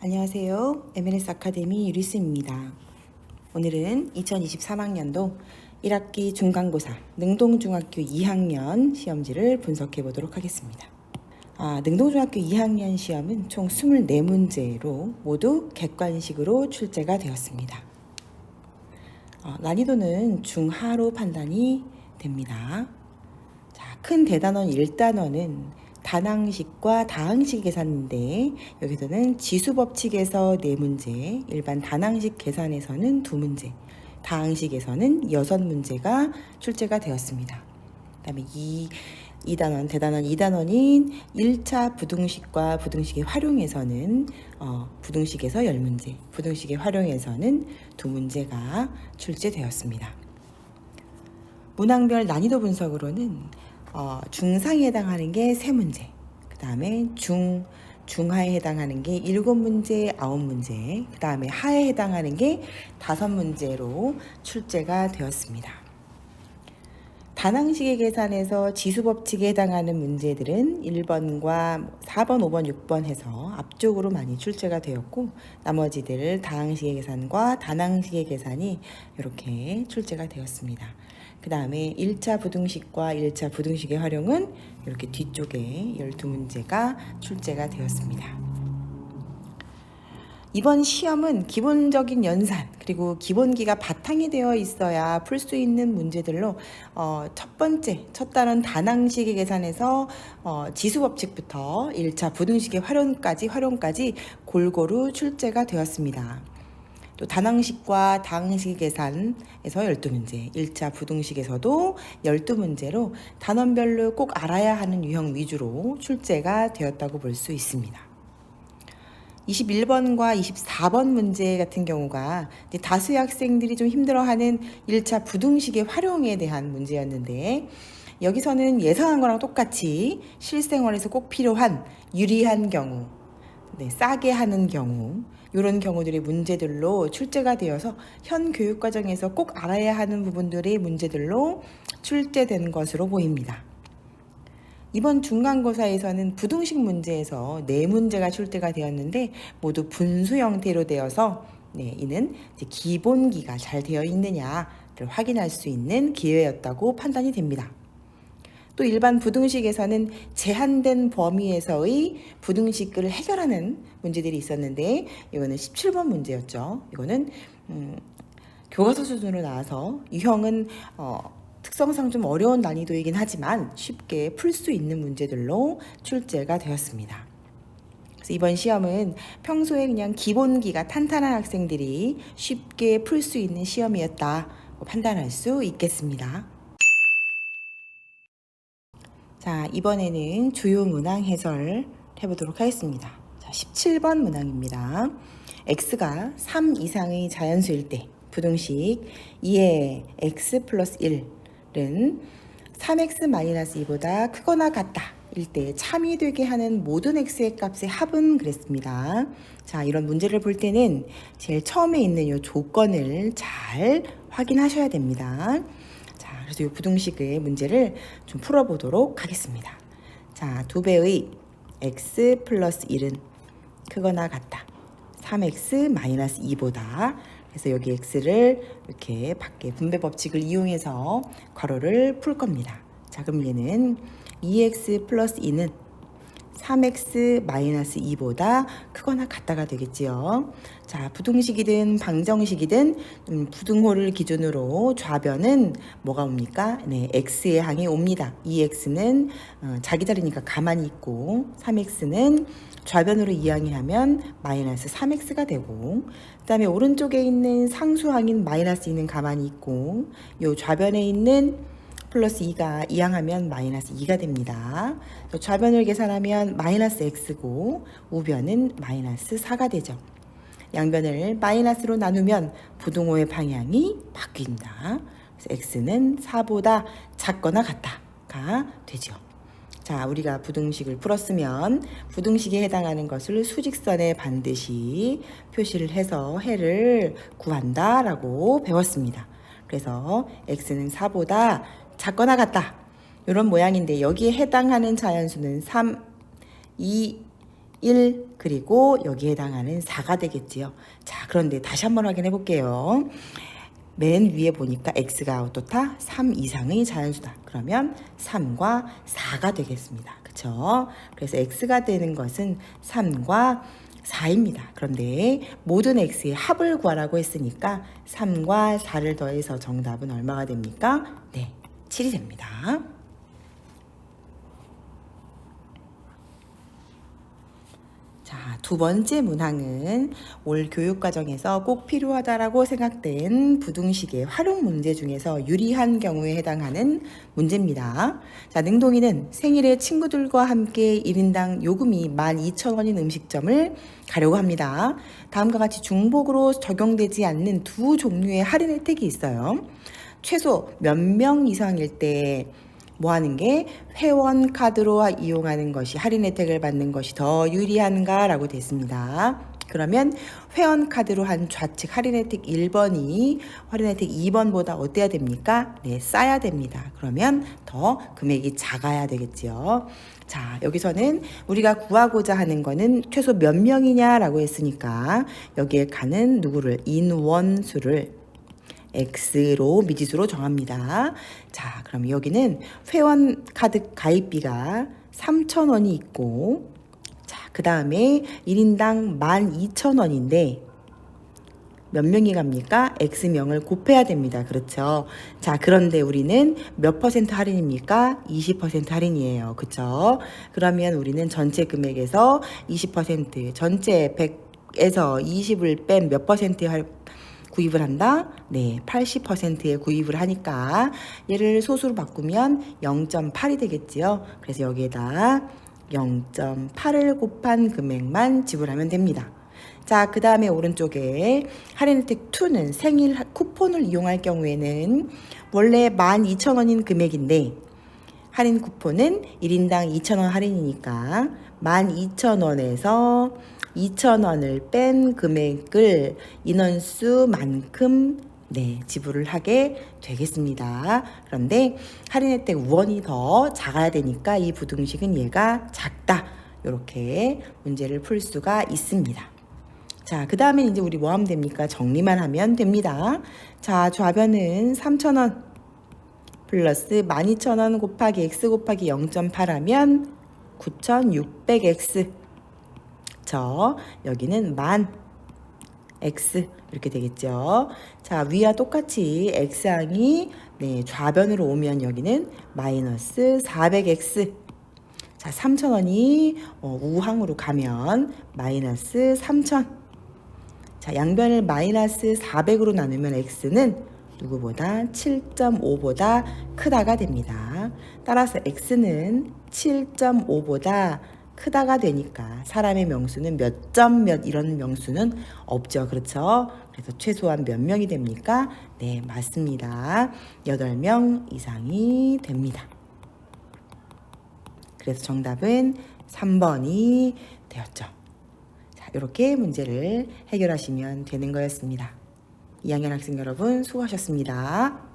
안녕하세요. MLS 아카데미 유리스입니다. 오늘은 2023학년도 1학기 중간고사 능동중학교 2학년 시험지를 분석해 보도록 하겠습니다. 능동중학교 2학년 시험은 총 24문제로 모두 객관식으로 출제가 되었습니다. 난이도는 중하로 판단이 됩니다. 큰 대단원 1단원은 단항식과 다항식 계산인데 여기서는 지수법칙에서 4문제, 일반 단항식 계산에서는 2문제, 다항식에서는 6문제가 출제가 되었습니다. 그 다음에 2단원, 대단원 2단원인 1차 부등식과 부등식의 활용에서는 부등식에서 10문제, 부등식의 활용에서는 2문제가 출제되었습니다. 문항별 난이도 분석으로는 중상에 해당하는 게 3문제, 그 다음에 중하에 해당하는 게 7문제, 9문제, 그 다음에 하에 해당하는 게 5문제로 출제가 되었습니다. 단항식의 계산에서 지수법칙에 해당하는 문제들은 1번과 4번, 5번, 6번 해서 앞쪽으로 많이 출제가 되었고, 나머지들 다항식의 계산과 단항식의 계산이 이렇게 출제가 되었습니다. 그 다음에 1차 부등식과 1차 부등식의 활용은 이렇게 뒤쪽에 12문제가 출제가 되었습니다. 이번 시험은 기본적인 연산 그리고 기본기가 바탕이 되어 있어야 풀 수 있는 문제들로 첫 단원 단항식의 계산에서 지수법칙부터 1차 부등식의 활용까지 골고루 출제가 되었습니다. 또 단항식과 다항식 계산에서 12문제, 1차 부등식에서도 12문제로 단원별로 꼭 알아야 하는 유형 위주로 출제가 되었다고 볼 수 있습니다. 21번과 24번 문제 같은 경우가 다수의 학생들이 좀 힘들어하는 1차 부등식의 활용에 대한 문제였는데, 여기서는 예상한 거랑 똑같이 실생활에서 꼭 필요한 유리한 경우, 싸게 하는 경우, 이런 경우들의 문제들로 출제가 되어서 현 교육과정에서 꼭 알아야 하는 부분들의 문제들로 출제된 것으로 보입니다. 이번 중간고사에서는 부등식 문제에서 4문제가 출제가 되었는데 모두 분수 형태로 되어서 이는 기본기가 잘 되어 있느냐를 확인할 수 있는 기회였다고 판단이 됩니다. 또 일반 부등식에서는 제한된 범위에서의 부등식을 해결하는 문제들이 있었는데 이거는 17번 문제였죠. 이거는 교과서 수준으로 나와서 유형은 특성상 좀 어려운 난이도이긴 하지만 쉽게 풀 수 있는 문제들로 출제가 되었습니다. 그래서 이번 시험은 평소에 그냥 기본기가 탄탄한 학생들이 쉽게 풀 수 있는 시험이었다고 판단할 수 있겠습니다. 자, 이번에는 주요 문항 해설 해보도록 하겠습니다. 자, 17번 문항입니다. x가 3 이상의 자연수일 때 부등식 2의 x 플러스 1은 3x-2보다 크거나 같다 일 때 참이 되게 하는 모든 x의 값의 합은 그랬습니다. 자, 이런 문제를 볼 때는 제일 처음에 있는 이 조건을 잘 확인하셔야 됩니다. 그래서 이 부등식의 문제를 좀 풀어보도록 하겠습니다. 자, 2배의 x 플러스 1은 크거나 같다. 3x-2보다. 그래서 여기 x를 이렇게 밖에 분배 법칙을 이용해서 괄호를 풀 겁니다. 자, 그럼 얘는 2x 플러스 2는 3x-2보다 크거나 같다가 되겠지요. 자, 부등식이든 방정식이든 부등호를 기준으로 좌변은 뭐가 옵니까? x의 항이 옵니다. 2x는 자기 자리니까 가만히 있고 3x는 좌변으로 이항하면 마이너스 3x가 되고, 그 다음에 오른쪽에 있는 상수항인 마이너스 2는 가만히 있고 요 좌변에 있는 플러스 2가 이항하면 마이너스 2가 됩니다. 좌변을 계산하면 마이너스 x고 우변은 마이너스 4가 되죠. 양변을 마이너스로 나누면 부등호의 방향이 바뀐다. 그래서 x는 4보다 작거나 같다가 되죠. 자, 우리가 부등식을 풀었으면 부등식에 해당하는 것을 수직선에 반드시 표시를 해서 해를 구한다라고 배웠습니다. 그래서 x는 4보다 작거나 같다 이런 모양인데 여기에 해당하는 자연수는 3, 2, 1 그리고 여기에 해당하는 4가 되겠지요. 자, 그런데 다시 한번 확인해 볼게요. 맨 위에 보니까 x가 어떻다? 3 이상의 자연수다. 그러면 3과 4가 되겠습니다. 그쵸? 그래서 x가 되는 것은 3과 4입니다. 그런데 모든 x의 합을 구하라고 했으니까 3과 4를 더해서 정답은 얼마가 됩니까? 네, 7이 됩니다. 자, 두 번째 문항은 올 교육과정에서 꼭 필요하다라고 생각된 부등식의 활용 문제 중에서 유리한 경우에 해당하는 문제입니다. 자, 능동이는 생일에 친구들과 함께 1인당 요금이 12,000원인 음식점을 가려고 합니다. 다음과 같이 중복으로 적용되지 않는 두 종류의 할인 혜택이 있어요. 최소 몇 명 이상일 때 뭐 하는 게 회원 카드로 이용하는 것이 할인 혜택을 받는 것이 더 유리한가 라고 됐습니다. 그러면 회원 카드로 한 좌측 할인 혜택 1번이 할인 혜택 2번보다 어때야 됩니까? 네, 싸야 됩니다. 그러면 더 금액이 작아야 되겠지요. 자, 여기서는 우리가 구하고자 하는 거는 최소 몇 명이냐라고 했으니까 여기에 가는 누구를 인원수를 X로 미지수로 정합니다. 자, 그럼 여기는 회원 카드 가입비가 3,000원이 있고, 자, 그 다음에 1인당 12,000원인데 몇 명이 갑니까? X명을 곱해야 됩니다. 그렇죠? 자, 그런데 우리는 몇 퍼센트 할인입니까? 20% 할인이에요. 그렇죠? 그러면 우리는 전체 금액에서 20%, 전체 100에서 20을 뺀 몇 퍼센트 구입을 한다? 네, 80%에 구입을 하니까 얘를 소수로 바꾸면 0.8이 되겠지요. 그래서 여기에다 0.8을 곱한 금액만 지불하면 됩니다. 자, 그 다음에 오른쪽에 할인 혜택 2는 생일 쿠폰을 이용할 경우에는 원래 12,000원인 금액인데 할인 쿠폰은 1인당 2,000원 할인이니까 12,000원에서 2,000원을 뺀 금액을 인원수만큼 네, 지불을 하게 되겠습니다. 그런데 할인 혜택 우원이 더 작아야 되니까 이 부등식은 얘가 작다. 이렇게 문제를 풀 수가 있습니다. 자, 그 다음에 이제 우리 뭐 하면 됩니까? 정리만 하면 됩니다. 자, 좌변은 3,000원 플러스 12,000원 곱하기 x 곱하기 0.8 하면 9,600x. 여기는 만 x 이렇게 되겠죠. 자, 위와 똑같이 x항이 네, 좌변으로 오면 여기는 마이너스 400x. 자, 3,000원이 우항으로 가면 마이너스 3,000. 자, 양변을 마이너스 400으로 나누면 x는 누구보다 7.5보다 크다가 됩니다. 따라서 x는 7.5보다 크다가 되니까 사람의 명수는 몇 점 몇 이런 명수는 없죠. 그렇죠? 그래서 최소한 몇 명이 됩니까? 네, 맞습니다. 8명 이상이 됩니다. 그래서 정답은 3번이 되었죠. 자, 이렇게 문제를 해결하시면 되는 거였습니다. 2학년 학생 여러분 수고하셨습니다.